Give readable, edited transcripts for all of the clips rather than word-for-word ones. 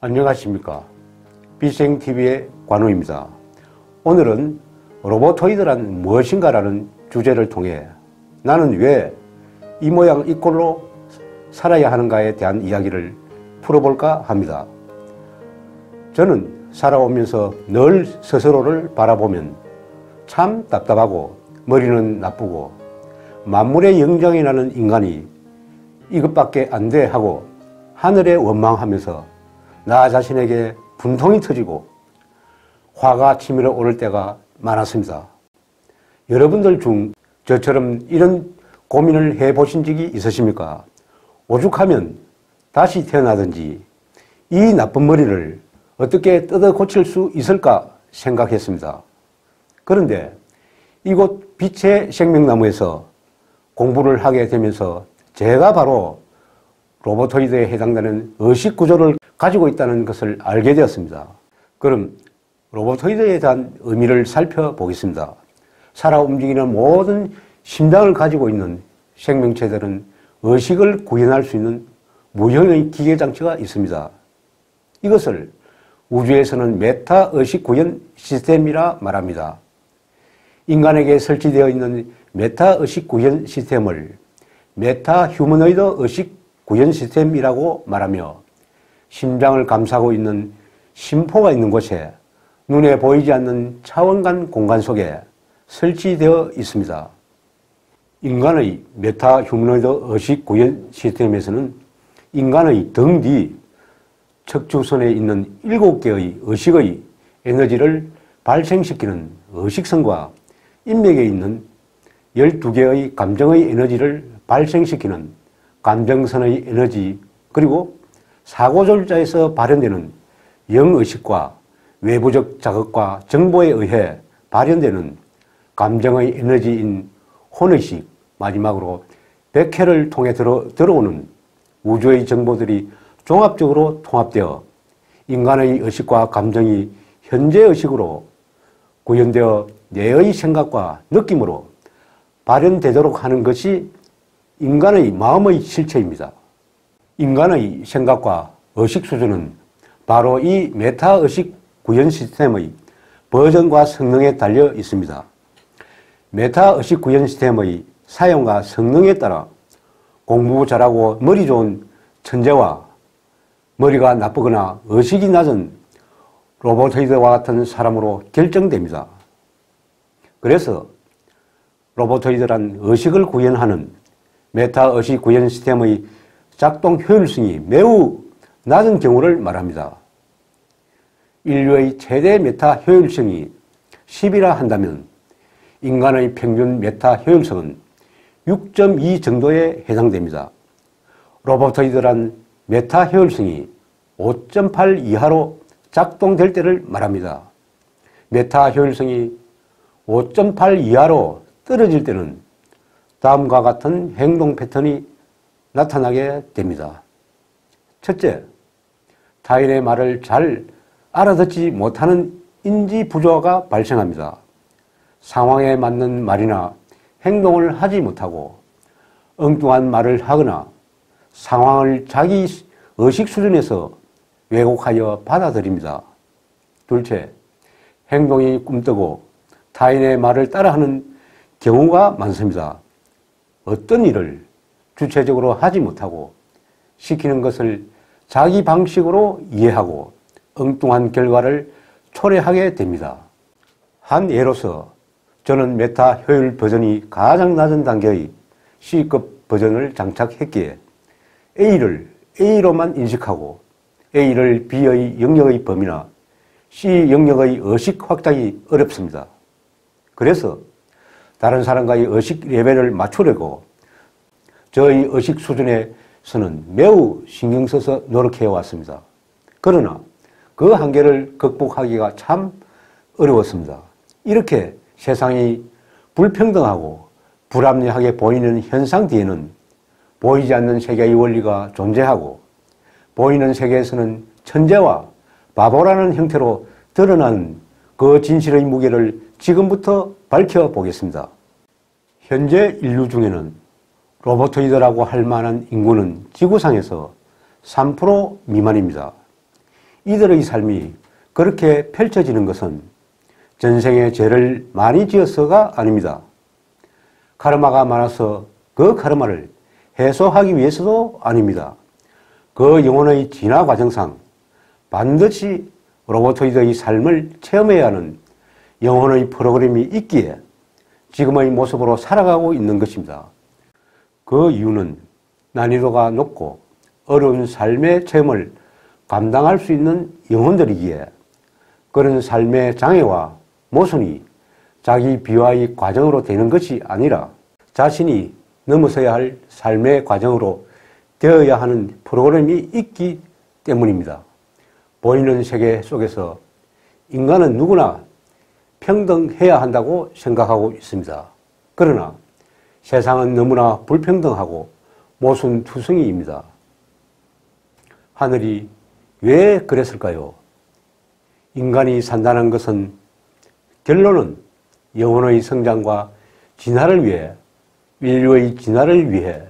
안녕하십니까. 비생TV의 관우입니다. 오늘은 로보토이드란 무엇인가라는 주제를 통해 나는 왜 이 모양 이 꼴로 살아야 하는가에 대한 이야기를 풀어볼까 합니다. 저는 살아오면서 늘 스스로를 바라보면 참 답답하고 머리는 나쁘고 만물의 영장이 나는 인간이 이것밖에 안 돼 하고 하늘에 원망하면서 나 자신에게 분통이 터지고 화가 치밀어 오를 때가 많았습니다. 여러분들 중 저처럼 이런 고민을 해보신 적이 있으십니까? 오죽하면 다시 태어나든지 이 나쁜 머리를 어떻게 뜯어 고칠 수 있을까 생각했습니다. 그런데 이곳 빛의 생명나무에서 공부를 하게 되면서 제가 바로 로보토이드에 해당되는 의식 구조를 가지고 있다는 것을 알게 되었습니다. 그럼 로보토이드에 대한 의미를 살펴보겠습니다. 살아 움직이는 모든 심장을 가지고 있는 생명체들은 의식을 구현할 수 있는 무형의 기계장치가 있습니다. 이것을 우주에서는 메타 의식 구현 시스템이라 말합니다. 인간에게 설치되어 있는 메타 의식 구현 시스템을 메타 휴머노이드 의식 구현 시스템이라고 말하며 심장을 감싸고 있는 심포가 있는 곳에 눈에 보이지 않는 차원간 공간 속에 설치되어 있습니다. 인간의 메타 휴머노이드 의식 구현 시스템에서는 인간의 등 뒤 척추선에 있는 7개의 의식의 에너지를 발생시키는 의식선과 인맥에 있는 12개의 감정의 에너지를 발생시키는 감정선의 에너지, 그리고 사고절자에서 발현되는 영의식과 외부적 자극과 정보에 의해 발현되는 감정의 에너지인 혼의식, 마지막으로 백회를 통해 들어오는 우주의 정보들이 종합적으로 통합되어 인간의 의식과 감정이 현재 의식으로 구현되어 내의 생각과 느낌으로 발현되도록 하는 것이 인간의 마음의 실체입니다. 인간의 생각과 의식 수준은 바로 이 메타 의식 구현 시스템의 버전과 성능에 달려 있습니다. 메타 의식 구현 시스템의 사용과 성능에 따라 공부 잘하고 머리 좋은 천재와 머리가 나쁘거나 의식이 낮은 로보토이드와 같은 사람으로 결정됩니다. 그래서 로보토이드란 의식을 구현하는 메타 의식 구현 시스템의 작동 효율성이 매우 낮은 경우를 말합니다. 인류의 최대 메타 효율성이 10이라 한다면 인간의 평균 메타 효율성은 6.2 정도에 해당됩니다. 로보토이드란 메타 효율성이 5.8 이하로 작동될 때를 말합니다. 메타 효율성이 5.8 이하로 떨어질 때는 다음과 같은 행동 패턴이 나타나게 됩니다. 첫째, 타인의 말을 잘 알아듣지 못하는 인지 부조화가 발생합니다. 상황에 맞는 말이나 행동을 하지 못하고 엉뚱한 말을 하거나 상황을 자기 의식 수준에서 왜곡하여 받아들입니다. 둘째, 행동이 꿈뜨고 타인의 말을 따라하는 경우가 많습니다. 어떤 일을 주체적으로 하지 못하고 시키는 것을 자기 방식으로 이해하고 엉뚱한 결과를 초래하게 됩니다. 한 예로서 저는 메타 효율 버전이 가장 낮은 단계의 C급 버전을 장착했기에 A를 A로만 인식하고 A를 B의 영역의 범위나 C 영역의 의식 확장이 어렵습니다. 그래서 다른 사람과의 의식 레벨을 맞추려고 저의 의식 수준에서는 매우 신경 써서 노력해 왔습니다. 그러나 그 한계를 극복하기가 참 어려웠습니다. 이렇게 세상이 불평등하고 불합리하게 보이는 현상 뒤에는 보이지 않는 세계의 원리가 존재하고 보이는 세계에서는 천재와 바보라는 형태로 드러나는 그 진실의 무게를 지금부터 밝혀보겠습니다. 현재 인류 중에는 로보토이드라고 할 만한 인구는 지구상에서 3% 미만입니다. 이들의 삶이 그렇게 펼쳐지는 것은 전생에 죄를 많이 지어서가 아닙니다. 카르마가 많아서 그 카르마를 해소하기 위해서도 아닙니다. 그 영혼의 진화 과정상 반드시 로보토이드의 삶을 체험해야 하는 영혼의 프로그램이 있기에 지금의 모습으로 살아가고 있는 것입니다. 그 이유는 난이도가 높고 어려운 삶의 체험을 감당할 수 있는 영혼들이기에 그런 삶의 장애와 모순이 자기 비화의 과정으로 되는 것이 아니라 자신이 넘어서야 할 삶의 과정으로 되어야 하는 프로그램이 있기 때문입니다. 보이는 세계 속에서 인간은 누구나 평등해야 한다고 생각하고 있습니다. 그러나 세상은 너무나 불평등하고 모순투성이입니다. 하늘이 왜 그랬을까요? 인간이 산다는 것은 결론은 영혼의 성장과 진화를 위해, 인류의 진화를 위해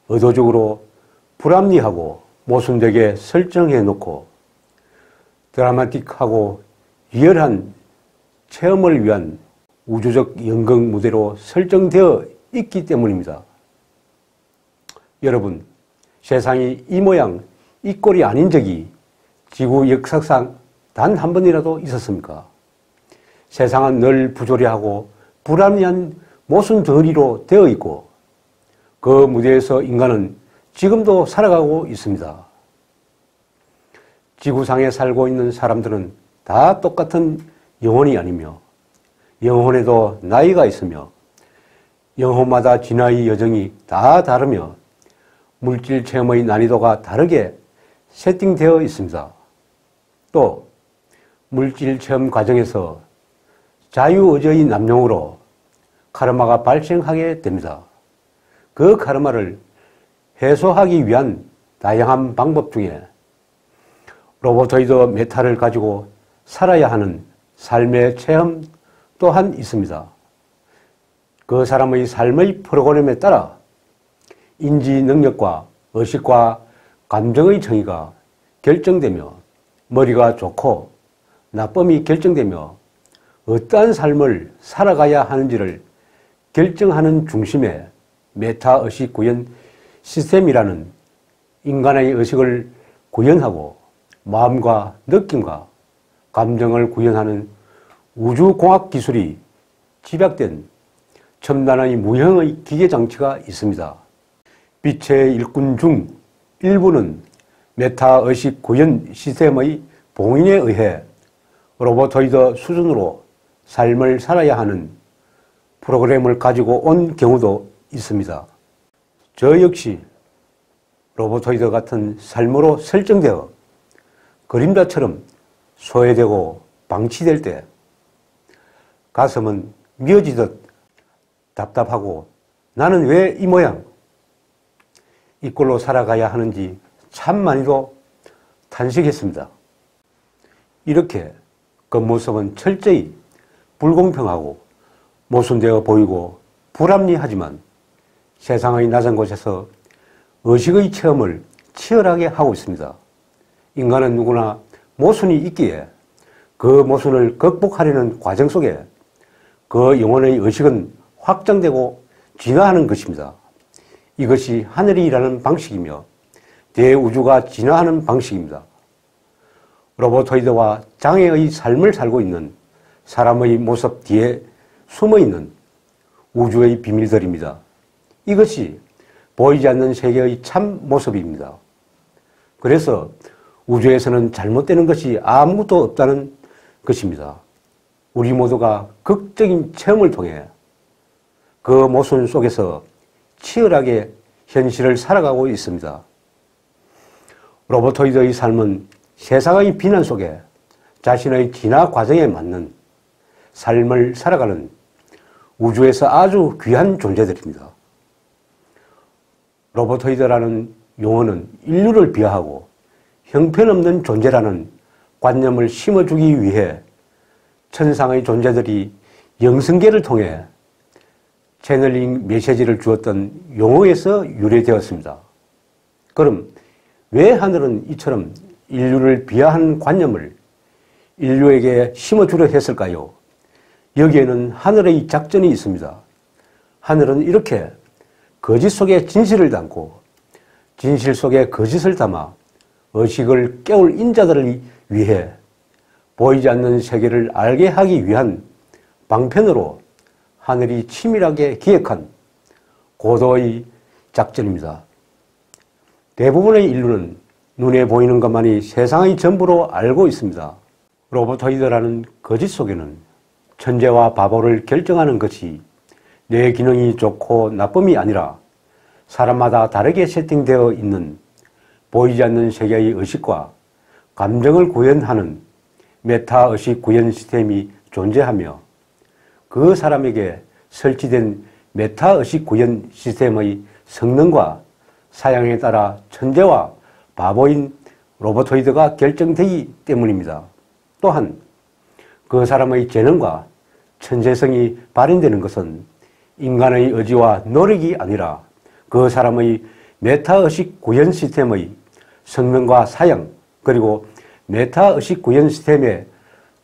의도적으로 불합리하고 모순되게 설정해 놓고 드라마틱하고 리얼한 체험을 위한 우주적 연극 무대로 설정되어 있기 때문입니다. 여러분, 세상이 이 모양, 이 꼴이 아닌 적이 지구 역사상 단 한 번이라도 있었습니까? 세상은 늘 부조리하고 불합리한 모순덩어리로 되어 있고 그 무대에서 인간은 지금도 살아가고 있습니다. 지구상에 살고 있는 사람들은 다 똑같은 영혼이 아니며 영혼에도 나이가 있으며 영혼마다 진화의 여정이 다 다르며 물질 체험의 난이도가 다르게 세팅되어 있습니다. 또 물질 체험 과정에서 자유의지의 남용으로 카르마가 발생하게 됩니다. 그 카르마를 해소하기 위한 다양한 방법 중에 로보토이드 메타를 가지고 살아야 하는 삶의 체험 또한 있습니다. 그 사람의 삶의 프로그램에 따라 인지 능력과 의식과 감정의 정의가 결정되며 머리가 좋고 나쁨이 결정되며 어떠한 삶을 살아가야 하는지를 결정하는 중심에 메타의식 구현 시스템이라는 인간의 의식을 구현하고 마음과 느낌과 감정을 구현하는 우주공학 기술이 집약된 첨단의 무형의 기계장치가 있습니다. 빛의 일꾼 중 일부는 메타의식 구현 시스템의 봉인에 의해 로보토이드 수준으로 삶을 살아야 하는 프로그램을 가지고 온 경우도 있습니다. 저 역시 로보토이드 같은 삶으로 설정되어 그림자처럼 소외되고 방치될 때 가슴은 미어지듯 답답하고 나는 왜 이 모양, 이 꼴로 살아가야 하는지 참 많이도 탄식했습니다. 이렇게 겉모습은 철저히 불공평하고 모순되어 보이고 불합리하지만 세상의 낮은 곳에서 의식의 체험을 치열하게 하고 있습니다. 인간은 누구나 모순이 있기에 그 모순을 극복하려는 과정 속에 그 영혼의 의식은 확장되고 진화하는 것입니다. 이것이 하늘이 일하는 방식이며 대우주가 진화하는 방식입니다. 로보토이드와 장애의 삶을 살고 있는 사람의 모습 뒤에 숨어있는 우주의 비밀들입니다. 이것이 보이지 않는 세계의 참 모습입니다. 그래서 우주에서는 잘못되는 것이 아무것도 없다는 것입니다. 우리 모두가 극적인 체험을 통해 그 모순 속에서 치열하게 현실을 살아가고 있습니다. 로보토이드의 삶은 세상의 비난 속에 자신의 진화 과정에 맞는 삶을 살아가는 우주에서 아주 귀한 존재들입니다. 로보토이드라는 용어는 인류를 비하하고 형편없는 존재라는 관념을 심어주기 위해 천상의 존재들이 영성계를 통해 채널링 메시지를 주었던 용어에서 유래되었습니다. 그럼 왜 하늘은 이처럼 인류를 비하한 관념을 인류에게 심어주려 했을까요? 여기에는 하늘의 작전이 있습니다. 하늘은 이렇게 거짓 속에 진실을 담고 진실 속에 거짓을 담아 의식을 깨울 인자들을 위해 보이지 않는 세계를 알게 하기 위한 방편으로 하늘이 치밀하게 기획한 고도의 작전입니다. 대부분의 인류는 눈에 보이는 것만이 세상의 전부로 알고 있습니다. 로보토이드라는 거짓 속에는 천재와 바보를 결정하는 것이 뇌 기능이 좋고 나쁨이 아니라 사람마다 다르게 세팅되어 있는 보이지 않는 세계의 의식과 감정을 구현하는 메타의식 구현 시스템이 존재하며 그 사람에게 설치된 메타의식 구현 시스템의 성능과 사양에 따라 천재와 바보인 로보토이드가 결정되기 때문입니다. 또한 그 사람의 재능과 천재성이 발현되는 것은 인간의 의지와 노력이 아니라 그 사람의 메타의식 구현 시스템의 성능과 사양 그리고 메타의식 구현 시스템에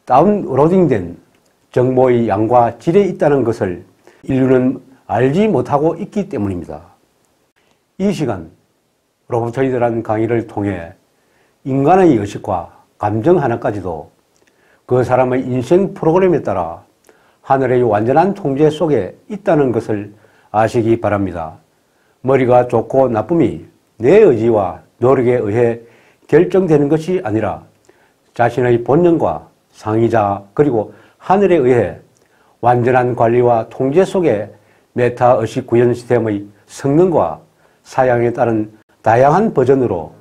다운로딩된 정보의 양과 질에 있다는 것을 인류는 알지 못하고 있기 때문입니다. 이 시간 로보토이드라는 강의를 통해 인간의 의식과 감정 하나까지도 그 사람의 인생 프로그램에 따라 하늘의 완전한 통제 속에 있다는 것을 아시기 바랍니다. 머리가 좋고 나쁨이 내 의지와 노력에 의해 결정되는 것이 아니라 자신의 본능과 상의자 그리고 하늘에 의해 완전한 관리와 통제 속에 메타의식 구현 시스템의 성능과 사양에 따른 다양한 버전으로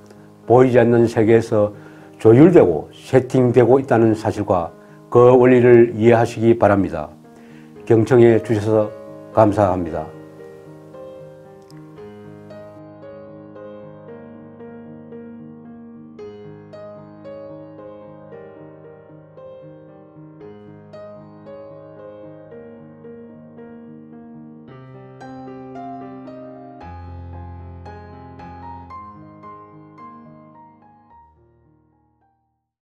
보이지 않는 세계에서 조율되고 세팅되고 있다는 사실과 그 원리를 이해하시기 바랍니다. 경청해 주셔서 감사합니다.